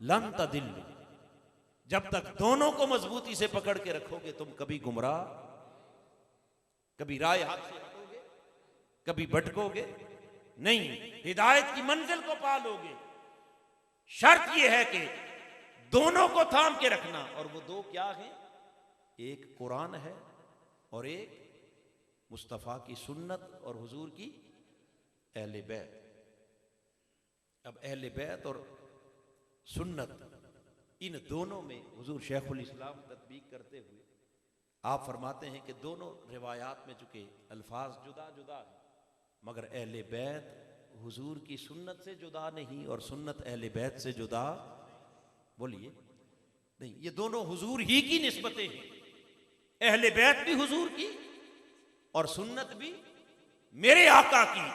लन तदिल्लु, जब तक दोनों को मजबूती से पकड़ के रखोगे तुम कभी गुमराह, कभी राय हाथ से हटोगे, कभी भटकोगे नहीं, हिदायत की मंजिल को पा लोगे। शर्त यह है कि दोनों को थाम के रखना, और वो दो क्या हैं? एक कुरान है और एक मुस्तफ़ा की सुन्नत और हुजूर की अहले बैत। अब अहले बैत और सुन्नत, इन दोनों में हुजूर शेखुल इस्लाम तत्बीक करते हुए आप फरमाते हैं कि दोनों रिवायात में चूंकि अल्फाज जुदा जुदा है, मगर अहले बैत हुजूर की सुन्नत से जुदा नहीं और सुन्नत अहले बैत से जुदा, बोलिए नहीं, ये दोनों हुजूर ही की निस्बतें हैं। अहले बैत भी हुजूर की और सुन्नत भी मेरे आका की।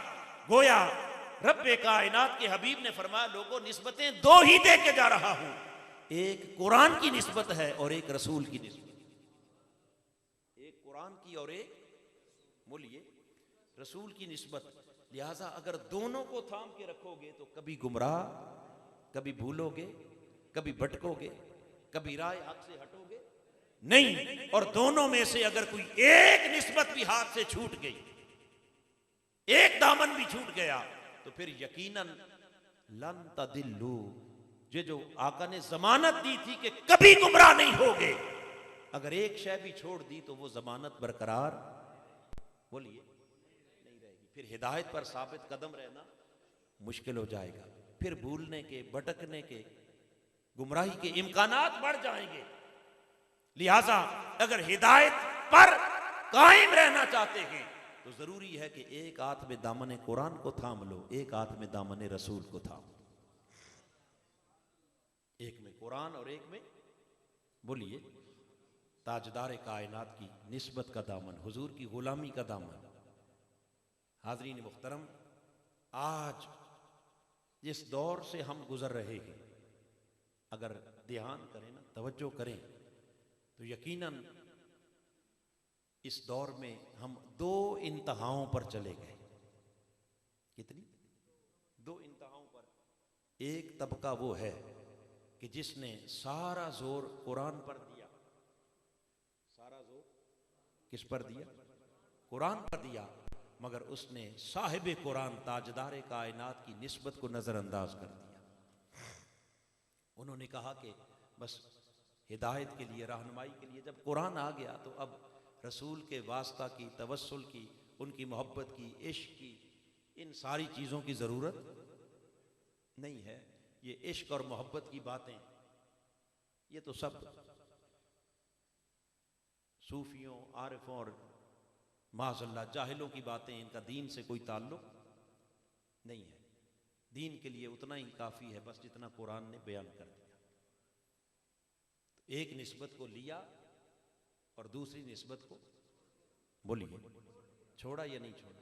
गोया रब्बे कायनात के हबीब ने फरमाया, लोगों निस्बतें दो ही दे के जा रहा हूं, एक कुरान की निस्बत है और एक रसूल की निस्बत, एक कुरान की और एक, बोलिए, रसूल की निस्बत। लिहाजा अगर दोनों को थाम के रखोगे तो कभी गुमराह, कभी भूलोगे, कभी भटकोगे, कभी राय हाथ से हटोगे नहीं, और दोनों में से अगर कोई एक निस्बत भी हाथ से छूट गई, एक दामन भी छूट गया, तो फिर यकीनन लन तदिल्लु, ये जो आका ने जमानत दी थी कि कभी गुमराह नहीं होगे, अगर एक शय भी छोड़ दी तो वो जमानत बरकरार, बोलिए, नहीं रहेगी। फिर हिदायत पर साबित कदम रहना मुश्किल हो जाएगा, फिर भूलने के, भटकने के, गुमराही के इम्कानात बढ़ जाएंगे। लिहाजा अगर हिदायत पर कायम रहना चाहते हैं तो जरूरी है कि एक हाथ में दामन कुरान को थाम लो, एक हाथ में दामन रसूल को थाम लो, एक में कुरान और एक में, बोलिए, ताजदार कायनात की निस्बत का दामन, हुजूर की गुलामी का दामन। हाजरीन मुख्तरम, आज जिस दौर से हम गुजर रहे हैं, अगर ध्यान करें ना, तवज्जो करें, तो यकीनन इस दौर में हम दो इंतहाओं पर चले गए। कितनी? दो इंतहाओं पर। एक तबका वो है कि जिसने सारा जोर कुरान पर दिया, सारा जोर किस पर दिया? कुरान पर दिया, मगर उसने साहिब कुरान ताजदार कायनात की निस्बत को नजरअंदाज कर दिया। उन्होंने कहा कि बस हिदायत के लिए, रहनुमाई के लिए जब कुरान आ गया तो अब रसूल के वास्ता की, तवस्सुल की, उनकी मोहब्बत की, इश्क की, इन सारी चीज़ों की ज़रूरत नहीं है। ये इश्क और मोहब्बत की बातें, ये तो सब सूफियों, आरिफों और माज़अल्लाह जाहिलों की बातें, इनका दीन से कोई ताल्लुक नहीं है। दीन के लिए उतना ही काफ़ी है बस जितना कुरान ने बयान कर दिया। एक निस्बत को लिया और दूसरी निस्बत को, बोलिए, छोड़ा या नहीं छोड़ा?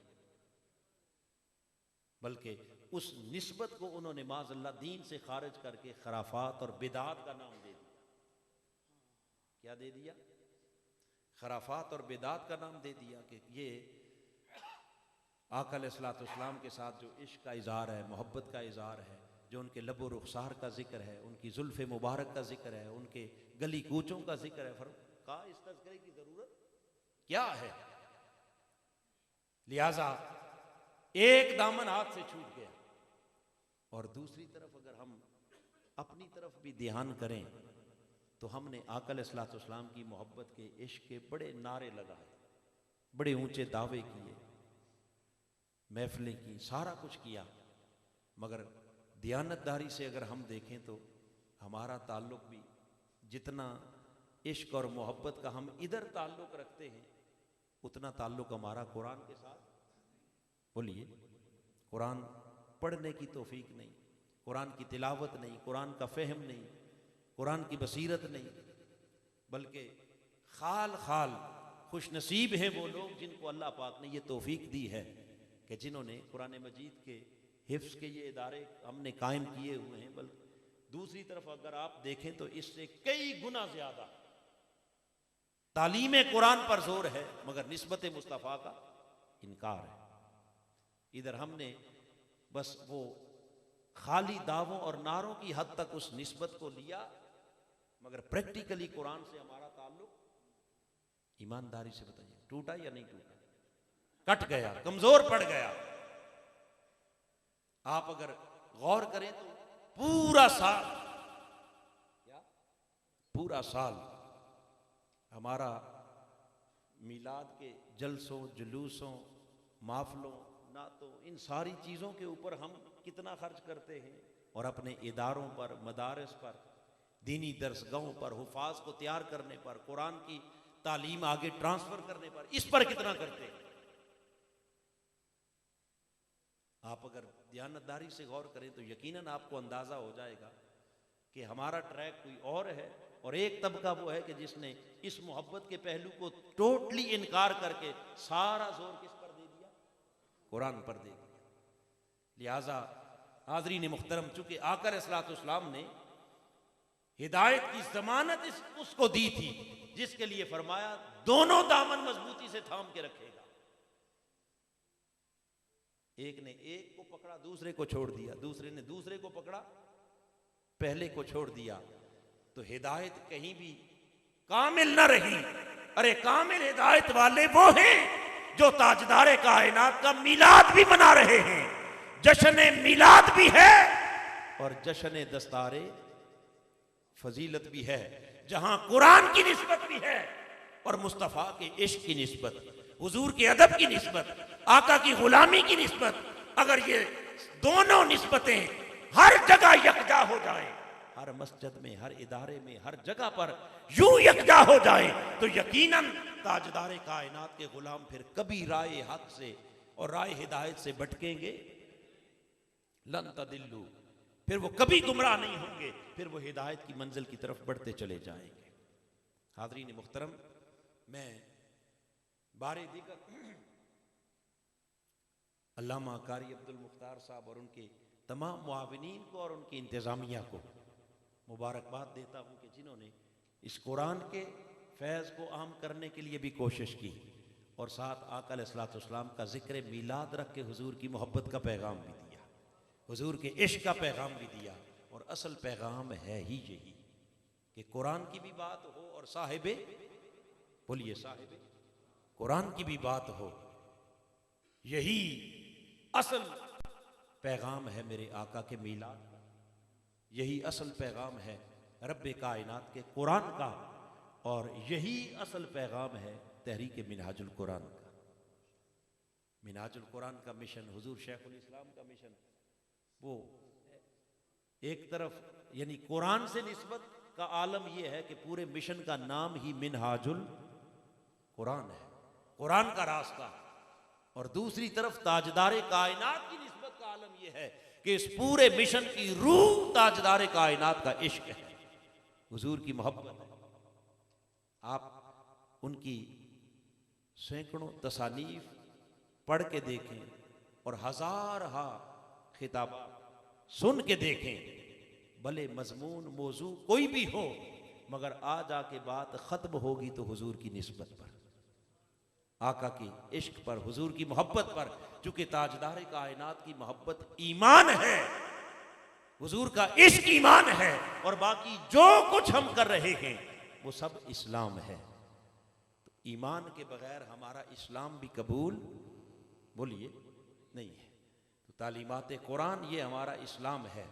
बल्कि उस निस्बत को उन्होंने माज़अल्लाह दीन से खारिज करके खराफात और बिदात का नाम दे दिया। क्या दे दिया? खराफात और बिदात का नाम दे दिया कि ये आका अलैहिस्सलाम के साथ जो इश्क का इज़हार है, मोहब्बत का इज़हार है, जो उनके लबो रुखसार का जिक्र है, उनकी जुल्फ़े मुबारक का जिक्र है, उनके गली कूचों का जिक्र है, का इस तज़किरे की जरूरत क्या है? लिहाजा एक दामन हाथ से छूट गया, और दूसरी तरफ अगर हम अपनी तरफ भी ध्यान करें तो हमने आका अलैहिस्सलाम की मोहब्बत के, इश्क के बड़े नारे लगाए, बड़े ऊंचे दावे किए, महफिलें की, सारा कुछ किया, मगर दियानतदारी से अगर हम देखें तो हमारा ताल्लुक भी जितना इश्क और मोहब्बत का हम इधर ताल्लुक रखते हैं, उतना ताल्लुक हमारा कुरान के साथ, बोलिए, कुरान पढ़ने की तौफीक नहीं, कुरान की तिलावत नहीं, कुरान का फ़हम नहीं, कुरान की बसीरत नहीं, बल्कि खाल खाल खुशनसीब हैं वो लोग जिनको अल्लाह पाक ने ये तौफीक दी है कि जिन्होंने कुरान मजीद के हिफ्ज़ के ये इदारे हमने कायम किए हुए हैं। बल्कि दूसरी तरफ अगर आप देखें तो इससे कई गुना ज़्यादा तालीम कुरान पर जोर है मगर निस्बत मुस्तफ़ा का इनकार है। इधर हमने बस वो खाली दावों और नारों की हद तक उस निस्बत को लिया, मगर प्रैक्टिकली कुरान से हमारा ताल्लुक, ईमानदारी से बताइए, टूटा या नहीं टूटा? कट गया, कमजोर पड़ गया। आप अगर गौर करें तो पूरा साल, क्या पूरा साल हमारा मिलाद के जलसों, जुलूसों, माफलों, ना तो इन सारी चीज़ों के ऊपर हम कितना खर्च करते हैं, और अपने इदारों पर, मदारस पर, दीनी दरसगाहों पर, हुफाज को तैयार करने पर, कुरान की तालीम आगे ट्रांसफर करने पर, इस पर कितना करते हैं। आप अगर दयानतदारी से गौर करें तो यकीनन आपको अंदाजा हो जाएगा कि हमारा ट्रैक कोई और है, और एक तबका वो है कि जिसने इस मोहब्बत के पहलू को टोटली इनकार करके सारा जोर किस पर दे दिया? कुरान पर दे दिया। लिहाजा हाज़रीन मुहतरम, चूंकि आकर अलैहिस्सलाम ने हिदायत की जमानत उसको दी थी जिसके लिए फरमाया दोनों दामन मजबूती से थाम के रखेगा। एक ने एक को पकड़ा, दूसरे को छोड़ दिया, दूसरे ने दूसरे को पकड़ा, पहले को छोड़ दिया, तो हिदायत कहीं भी कामिल न रही। अरे कामिल हिदायत वाले वो हैं जो ताजदारे कायनात का मिलाद भी मना रहे हैं। जश्न मिलाद भी है और जश्न दस्तारे फजीलत भी है, जहां कुरान की निस्बत भी है और मुस्तफ़ा के इश्क की निस्बत, हुजूर के अदब की निस्बत, आका की गुलामी की निस्बत। अगर ये दोनों निस्बतें हर जगह यकजा हो जाए, हर मस्जिद में, हर इदारे में, हर जगह पर यूं यकजा हो जाए, तो यकीनन ताजदारे कायनात के गुलाम फिर कभी राय हक से और राय हिदायत से भटकेंगे लन तदिल्लू, फिर वो कभी गुमराह नहीं होंगे, फिर वो हिदायत की मंजिल की तरफ बढ़ते चले जाएंगे। हाज़रीन मुहतरम, मैं बारे दीगर अल्लामा कारी अब्दुल मुख्तार साहब और उनके तमाम मुआविनीन को और उनकी इंतज़ामिया को मुबारकबाद देता हूँ कि जिन्होंने इस कुरान के फैज़ को आम करने के लिए भी कोशिश की, और साथ आका अलैहिस्सलाम का ज़िक्र मीलाद रख के हुजूर की मोहब्बत का पैगाम भी दिया, हुजूर के इश्क का पैगाम भी दिया। और असल पैगाम है ही यही कि कुरान की भी बात हो और साहिबे, बोलिए साहिबे कुरान की भी बात हो। यही असल पैगाम है मेरे आका के मीलाद का, यही असल पैगाम है रब्बे कायनात के कुरान का, और यही असल पैगाम है तहरीक मिनहाजुल कुरान का। मिनहाजुल कुरान का मिशन, हुजूर शेखुल इस्लाम का मिशन, वो एक तरफ यानी कुरान से निस्बत का आलम यह है कि पूरे मिशन का नाम ही मिनहाजुल कुरान है, कुरान का रास्ता, और दूसरी तरफ ताजदारे कायनात की निस्बत का आलम यह है कि इस पूरे मिशन की रूह ताजदारे कायनात का इश्क है, हुजूर की मोहब्बत है। आप उनकी सैकड़ों तसानीफ पढ़ के देखें और हजार खिताब सुन के देखें, भले मजमून मौजू कोई भी हो, मगर आज आके बात खत्म होगी तो हुजूर की निस्बत पर, आका की इश्क पर, हुजूर की मोहब्बत पर। चूंकि ताजदार कायनात की मोहब्बत ईमान है, हुजूर का इश्क ईमान है, और बाकी जो कुछ हम कर रहे हैं वो सब इस्लाम है। तो ईमान के बगैर हमारा इस्लाम भी कबूल, बोलिए, नहीं है। तो तालीमात कुरान ये हमारा इस्लाम है,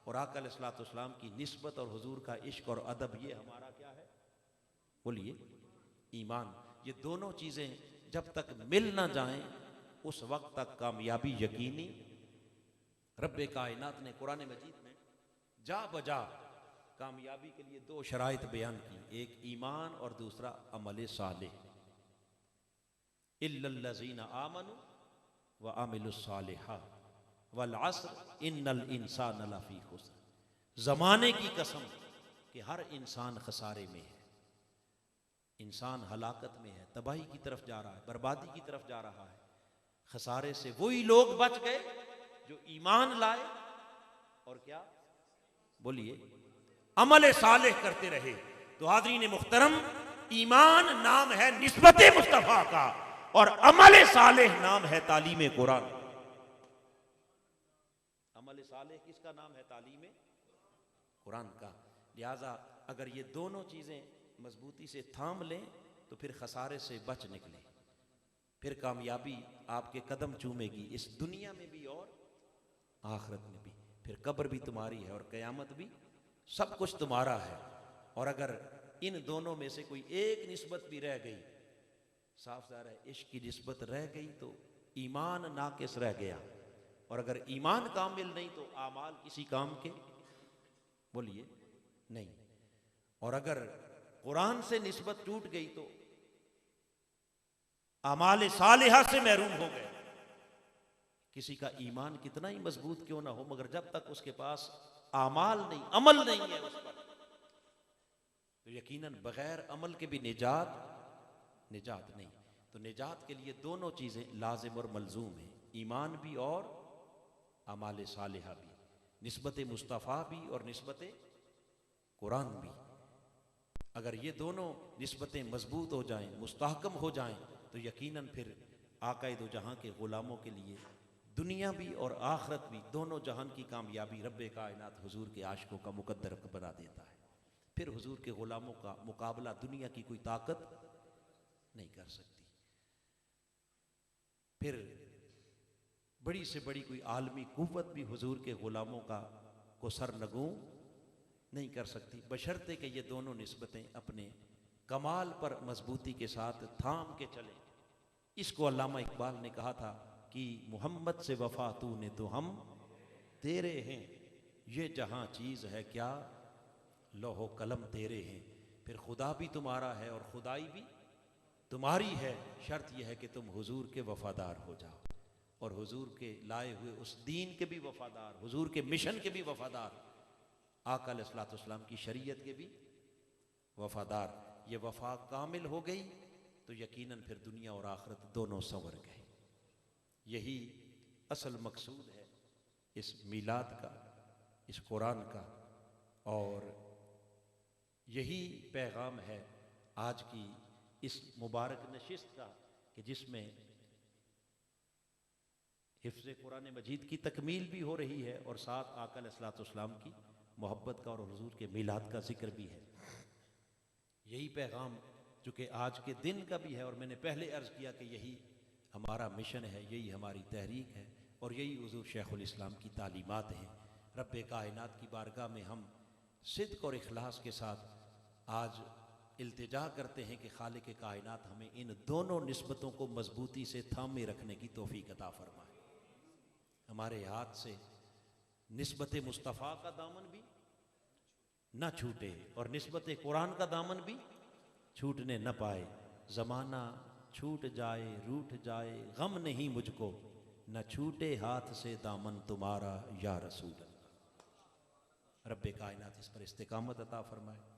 और आका अलैहिस्सलाम की निस्बत और हुजूर का इश्क और अदब ये हमारा क्या है, बोलिए, ईमान। ये दोनों चीज़ें जब तक मिल ना जाएं उस वक्त तक कामयाबी यकीनी। रब्बे कायनात ने कुरान मजीद में जा बजा कामयाबी के लिए दो शराइत बयान की, एक ईमान और दूसरा अमल सालेह। इल्लल्लज़ीना आमनु व अमिलुस्सालिहात वल अस्र इन्नल इंसान लफी खुस्र। ज़माने की कसम कि हर इंसान खसारे में है, इंसान हलाकत में है, तबाही की तरफ जा रहा है, बर्बादी की तरफ जा रहा है। खसारे से वही लोग बच गए जो ईमान लाए और क्या, बोलिए, अमल सालेह करते रहे। तो हाज़रीन मुहतरम, ईमान नाम है निस्बत मुस्तफ़ा का और अमल सालेह नाम है तालीम कुरान। अमल सालेह किसका नाम है? तालीम कुरान का। लिहाजा अगर ये दोनों चीजें मजबूती से थाम लें तो फिर खसारे से बच निकले, फिर कामयाबी आपके कदम चूमेगी, इस दुनिया में भी और आखिरत में भी। फिर कब्र भी तुम्हारी है और कयामत भी, सब कुछ तुम्हारा है। और अगर इन दोनों में से कोई एक निस्बत भी रह गई, साफ ज़ाहिर है इश्क की निस्बत रह गई तो ईमान नाकिस रह गया, और अगर ईमान कामिल नहीं तो आमाल किसी काम के, बोलिए, नहीं। और अगर कुरान से निस्बत टूट गई तो आमाल सालिहा से महरूम हो गए। किसी का ईमान कितना ही मजबूत क्यों ना हो, मगर जब तक उसके पास आमाल नहीं, अमल नहीं है उस पर, तो यकीनन बगैर अमल के भी निजात नहीं। तो निजात के लिए दोनों चीजें लाजिम और मलजूम हैं, ईमान भी और आमाल सालिहा भी, निस्बत मुस्तफ़ा भी और निस्बत कुरान भी। अगर ये दोनों निस्बतें मजबूत हो जाएं, मुस्तहकम हो जाएं, तो यकीनन फिर आका दो जहां के गुलामों के लिए दुनिया भी और आखिरत भी, दोनों जहान की कामयाबी रब्बे कायनात हुजूर के आशिकों का मुकद्दर बना देता है। फिर हुजूर के गुलामों का मुकाबला दुनिया की कोई ताकत नहीं कर सकती। फिर बड़ी से बड़ी कोई आलमी कुव्वत भी हुजूर के गुलामों का को सरनगू नहीं कर सकती, बशर्ते कि ये दोनों निस्बतें अपने कमाल पर मजबूती के साथ थाम के चले। इसको अल्लामा इकबाल ने कहा था कि मोहम्मद से वफा तूने तो हम तेरे हैं, ये जहां चीज है क्या लोहो कलम तेरे हैं। फिर खुदा भी तुम्हारा है और खुदाई भी तुम्हारी है, शर्त यह है कि तुम हुजूर के वफादार हो जाओ, और हुजूर के लाए हुए उस दीन के भी वफादार, हुजूर के मिशन के भी वफादार, आका अलैहिस्सलाम की शरीयत के भी वफादार। ये वफा कामिल हो गई तो यकीनन फिर दुनिया और आखिरत दोनों संवर गए। यही असल मकसूद है इस मीलाद का, इस कुरान का, और यही पैगाम है आज की इस मुबारक नशिस्त का, कि जिसमें हिफ्ज़ कुरान मजीद की तकमील भी हो रही है और साथ आका अलैहिस्सलाम की मोहब्बत का और हुजूर के मीलाद का जिक्र भी है। यही पैगाम चूँकि आज के दिन का भी है, और मैंने पहले अर्ज़ किया कि यही हमारा मिशन है, यही हमारी तहरीक है, और यही हुजूर शेखुल इस्लाम की तालीमात हैं। रब्बे कायनात की बारगाह में हम सिद्क़ और इखलास के साथ आज इल्तिजा करते हैं कि खालिक कायनात हमें इन दोनों निस्बतों को मजबूती से थामे रखने की तौफीक अता फरमाए। हमारे हाथ से निस्बत मुस्तफ़ा का दामन भी न छूटे और निस्बत कुरान का दामन भी छूटने न पाए। ज़माना छूट जाए रूठ जाए गम नहीं मुझको, न छूटे हाथ से दामन तुम्हारा या रसूल अल्लाह। रब्बे कायनात इस पर इस्तिकामत अता फरमाए।